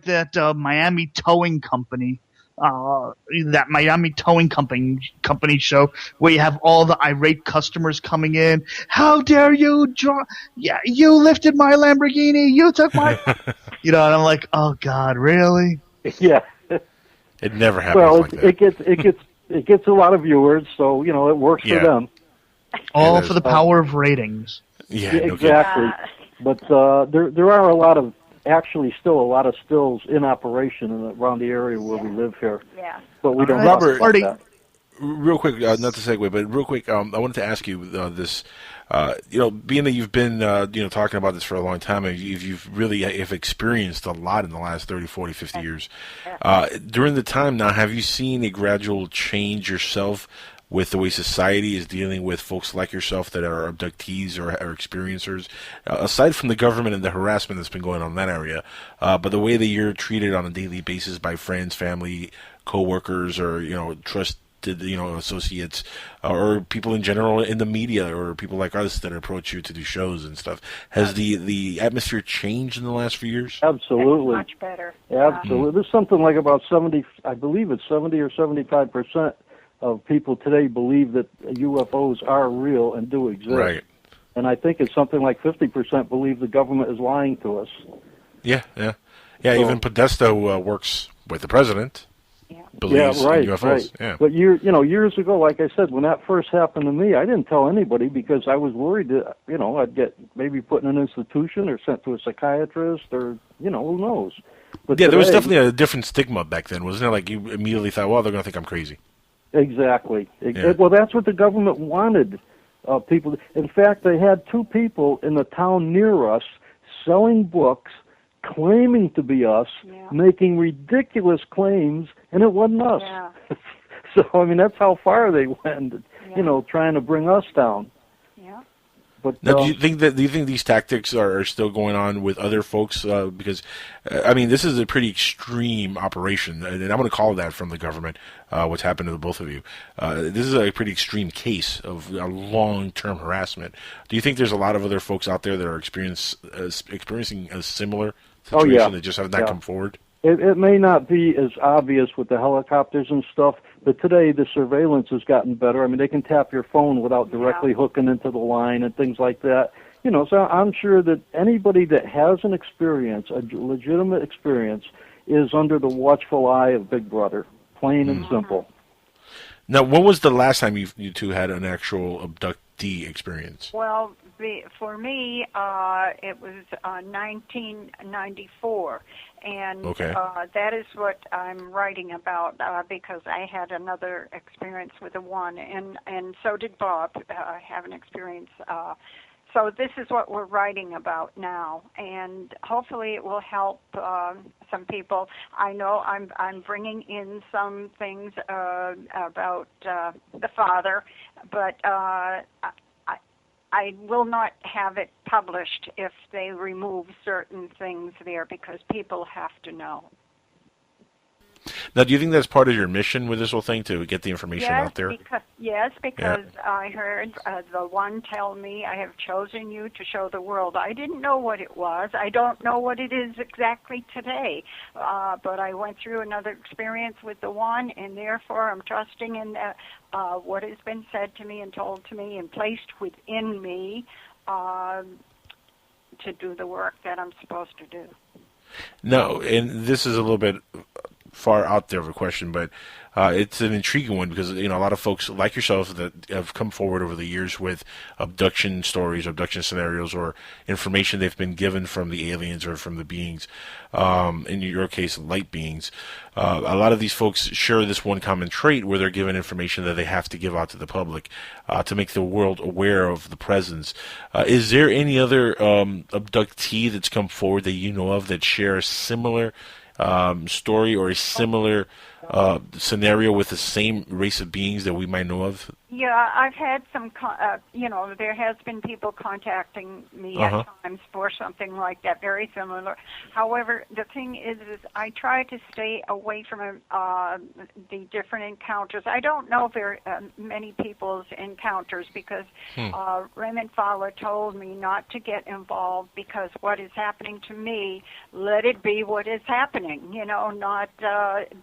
that Miami towing company. That Miami towing company show where you have all the irate customers coming in. How dare you you lifted my Lamborghini, you took my and I'm like, oh God, really? Yeah. It never happens Well, like that. it gets a lot of viewers, so it works Yeah. for them. All there's- for the power of ratings. Yeah, Yeah, no kidding. exactly. But there are still a lot of stills in operation around the area where we live here. Yeah. But we don't All right, talk Robert, about Marty. that. Real quick, not to segue, but real quick, I wanted to ask you this. Being that you've been talking about this for a long time, and you've really have experienced a lot in the last 30, 40, 50 years. During the time now, have you seen a gradual change yourself with the way society is dealing with folks like yourself that are abductees or experiencers, aside from the government and the harassment that's been going on in that area, but the way that you're treated on a daily basis by friends, family, coworkers or trusted associates, or people in general in the media, or people like us that approach you to do shows and stuff. Has the atmosphere changed in the last few years? Absolutely. Much better. Absolutely. There's something like about 70, I believe it's 70 or 75% of people today believe that UFOs are real and do exist. Right. And I think it's something like 50% believe the government is lying to us. Yeah. Even Podesta works with the president. Believes in UFOs. Right. Yeah. But years ago, like I said, when that first happened to me, I didn't tell anybody because I was worried that I'd get maybe put in an institution or sent to a psychiatrist or who knows. But there was definitely a different stigma back then, wasn't it? Like you immediately thought, well, they're going to think I'm crazy. Exactly. Yeah. Well, that's what the government wanted people. In fact, they had two people in the town near us selling books, claiming to be us, making ridiculous claims, and it wasn't us. Yeah. So, I mean, that's how far they went, trying to bring us down. Yeah. But now, do you think these tactics are still going on with other folks? Because, this is a pretty extreme operation, and I'm going to call that from the government, what's happened to the both of you. This is a pretty extreme case of long-term harassment. Do you think there's a lot of other folks out there that are experiencing a similar situation that just have not come forward? It may not be as obvious with the helicopters and stuff, but today the surveillance has gotten better. I mean, they can tap your phone without directly hooking into the line and things like that. So I'm sure that anybody that has an experience, a legitimate experience, is under the watchful eye of Big Brother, plain and simple. Now, when was the last time you two had an actual abductee experience? Well, for me, it was 1994, and that is what I'm writing about because I had another experience with the one, and so did Bob have an experience. So this is what we're writing about now, and hopefully it will help some people. I know I'm bringing in some things about the father, but I will not have it published if they remove certain things there because people have to know. Now, do you think that's part of your mission with this whole thing, to get the information out there? Because I heard the one tell me, I have chosen you to show the world. I didn't know what it was. I don't know what it is exactly today. But I went through another experience with the one, and therefore I'm trusting in what has been said to me and told to me and placed within me to do the work that I'm supposed to do. No, and this is a little bit far out there of a question, but it's an intriguing one because a lot of folks like yourself that have come forward over the years with abduction stories, abduction scenarios, or information they've been given from the aliens or from the beings. In your case, light beings. A lot of these folks share this one common trait where they're given information that they have to give out to the public to make the world aware of the presence. Is there any other abductee that's come forward that you know of that share a similar story or a similar scenario with the same race of beings that we might know of? Yeah, I've had some, there has been people contacting me at times for something like that, very similar. However, the thing is I try to stay away from the different encounters. I don't know very many people's encounters because Raymond Fowler told me not to get involved because what is happening to me, let it be what is happening, not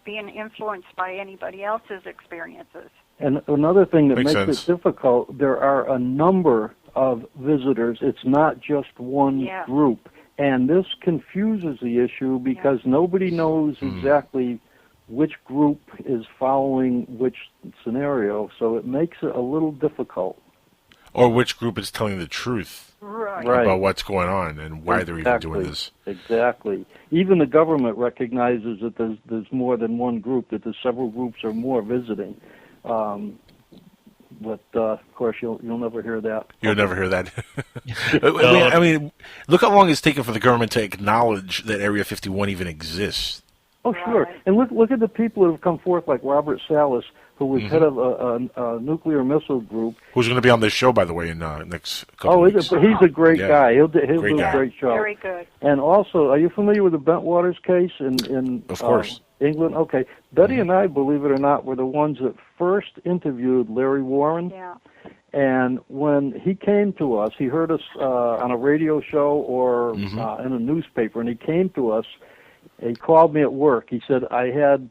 being influenced by anybody else's experiences. And another thing that makes sense. it difficult, there are a number of visitors. It's not just one group. And this confuses the issue because nobody knows exactly which group is following which scenario, so it makes it a little difficult. Or which group is telling the truth about what's going on and why they're even doing this. Exactly. Even the government recognizes that there's more than one group, that there's several groups or more visiting. But of course, you'll never hear that. You'll never hear that. I mean, look how long it's taken for the government to acknowledge that Area 51 even exists. Oh, sure. Right. And look at the people who have come forth, like Robert Salas, who was head of a nuclear missile group. Who's going to be on this show, by the way, in next couple of weeks. He's a great Yeah. guy. He'll do guy. a great show. Very good. And also, are you familiar with the Bentwaters case in Of course. England? Okay. Betty and I, believe it or not, were the ones that first interviewed Larry Warren. Yeah. And when he came to us, he heard us on a radio show or in a newspaper, and he came to us. He called me at work. He said, I had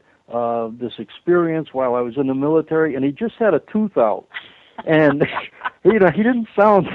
this experience while I was in the military, and he just had a tooth out. And, he didn't sound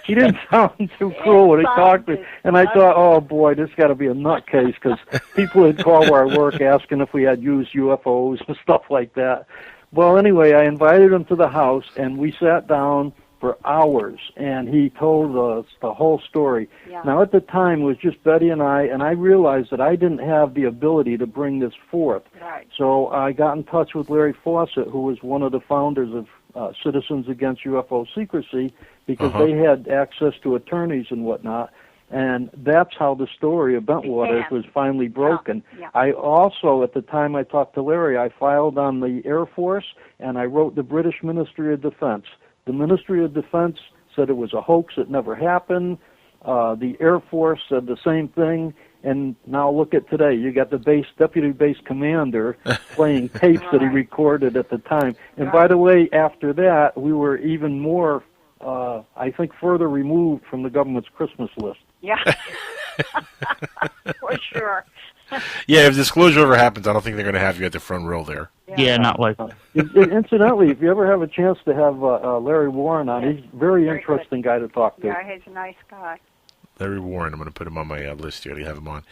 he didn't sound too cool when he talked to me. And I thought, oh, boy, this got to be a nutcase, because people had called our work asking if we had used UFOs and stuff like that. Well, anyway, I invited him to the house, and we sat down for hours, and he told us the whole story. Yeah. Now, at the time, it was just Betty and I realized that I didn't have the ability to bring this forth. Right. So I got in touch with Larry Fawcett, who was one of the founders of Citizens Against UFO Secrecy, because they had access to attorneys and whatnot. And that's how the story of Bentwaters was finally broken. Yeah. I also, at the time I talked to Larry, I filed on the Air Force, and I wrote the British Ministry of Defense. The Ministry of Defense said it was a hoax, it never happened. The Air Force said the same thing. And now look at today. You got the deputy base commander playing tapes that he recorded at the time. And by the way, after that, we were even more, I think, further removed from the government's Christmas list. Yeah. For sure. Yeah, if disclosure ever happens, I don't think they're going to have you at the front row there. Yeah, not like Incidentally, if you ever have a chance to have Larry Warren on, he's a very interesting guy to talk to. Yeah, he's a nice guy. Larry Warren, I'm going to put him on my list here to have him on.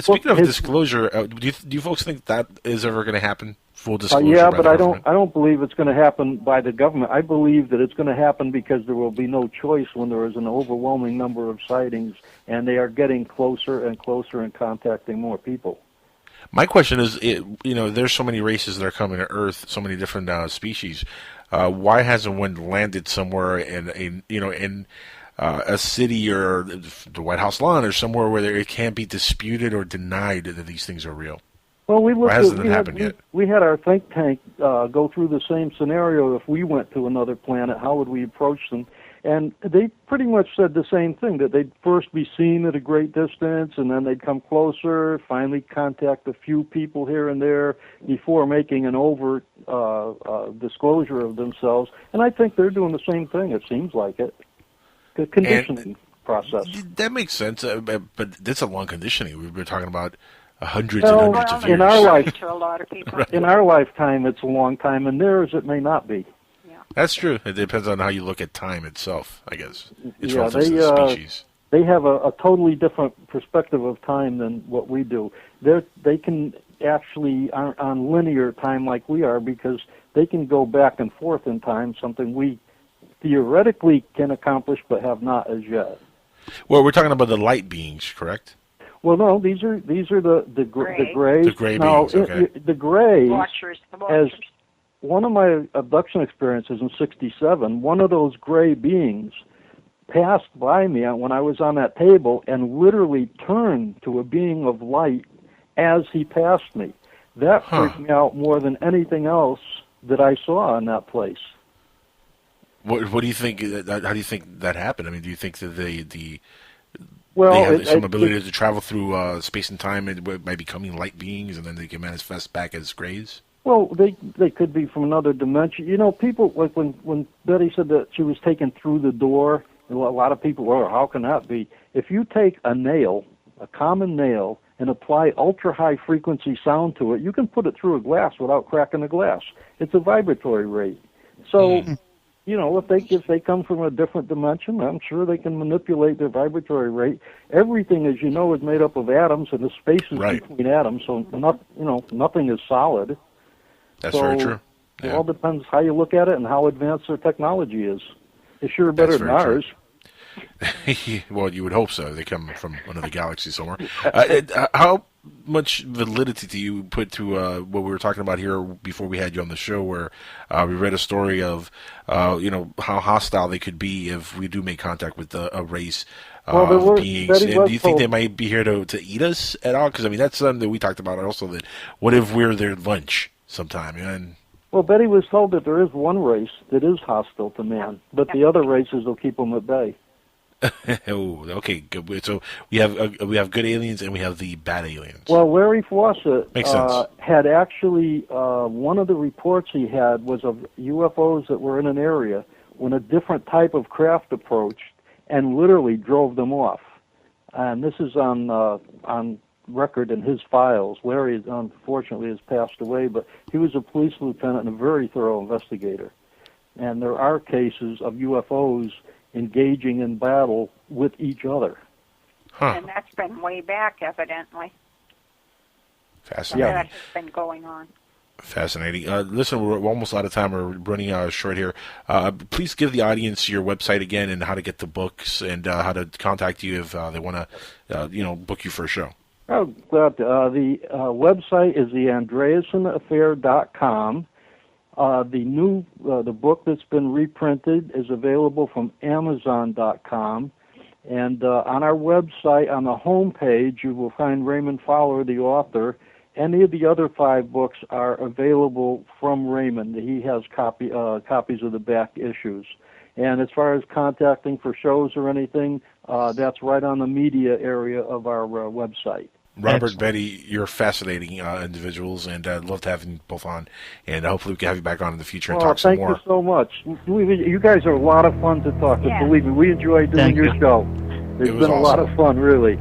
Speaking of disclosure, do you folks think that is ever going to happen? Full disclosure? Yeah, by but the I government? don't believe it's going to happen by the government. I believe that it's going to happen because there will be no choice when there is an overwhelming number of sightings, and they are getting closer and closer and contacting more people. My question is, there's so many races that are coming to Earth, so many different species. Why hasn't one landed somewhere in a city or the White House lawn or somewhere where it can't be disputed or denied that these things are real? Well, Why hasn't it happened yet? We had our think tank go through the same scenario. If we went to another planet, how would we approach them? And they pretty much said the same thing, that they'd first be seen at a great distance, and then they'd come closer, finally contact a few people here and there before making an overt disclosure of themselves. And I think they're doing the same thing, it seems like it. The conditioning process. That makes sense, but that's a long conditioning. We've been talking about hundreds and hundreds of years. To a lot of people. Right. In our lifetime, it's a long time. In theirs, it may not be. That's true. It depends on how you look at time itself, I guess. It's Yeah, relative to the species. They have a totally different perspective of time than what we do. They can actually aren't on linear time like we are, because they can go back and forth in time, something we theoretically can accomplish but have not as yet. Well, we're talking about the light beings, correct? Well, no, these are the grays. The gray now, beings, okay. The grays, The Watchers. as one of my abduction experiences in '67, one of those gray beings passed by me when I was on that table and literally turned to a being of light as he passed me. That freaked me out more than anything else that I saw in that place. What do you think? How do you think that happened? I mean, do you think that they have some ability to travel through space and time by becoming light beings, and then they can manifest back as grays? Well, they could be from another dimension. You know, people, like when Betty said that she was taken through the door, a lot of people, well, how can that be? If you take a nail, a common nail, and apply ultra-high frequency sound to it, you can put it through a glass without cracking the glass. It's a vibratory rate. So, you know, if they come from a different dimension, I'm sure they can manipulate their vibratory rate. Everything, as you know, is made up of atoms, and the spaces between atoms, so nothing is solid. That's very true. It all depends how you look at it and how advanced their technology is. It's sure better than ours. Well, you would hope so. They come from another galaxy somewhere. How much validity do you put to what we were talking about here before we had you on the show, where we read a story of, how hostile they could be if we do make contact with a race of beings? And do you think they might be here to eat us at all? Because, I mean, that's something that we talked about also, that what if we're their lunch sometime? And well, Betty was told that there is one race that is hostile to man, but the other races will keep them at bay. Oh, okay, good. So we have good aliens and we have the bad aliens. Well, Larry Fawcett Makes sense. had actually one of the reports he had was of UFOs that were in an area when a different type of craft approached and literally drove them off. And this is on record in his files. Larry, unfortunately, has passed away, but he was a police lieutenant and a very thorough investigator. And there are cases of UFOs engaging in battle with each other. Huh. And that's been way back, evidently. Fascinating. So that has been going on. Fascinating. Listen, we're almost out of time. We're running short here. Please give the audience your website again and how to get the books and how to contact you if they want to, book you for a show. Oh, glad to. The website is theandreasenaffair.com. The book that's been reprinted is available from Amazon.com. And on our website, on the home page, you will find Raymond Fowler, the author. Any of the other 5 books are available from Raymond. He has copies of the back issues. And as far as contacting for shows or anything, that's right on the media area of our website. Robert, Excellent. Betty, you're fascinating individuals, and I'd love to have you both on. And hopefully we can have you back on in the future and talk some more. Thank you so much. You guys are a lot of fun to talk to. Yeah. Believe me, we enjoy doing Thank your you. show. It's It was been a lot awesome. of fun, really.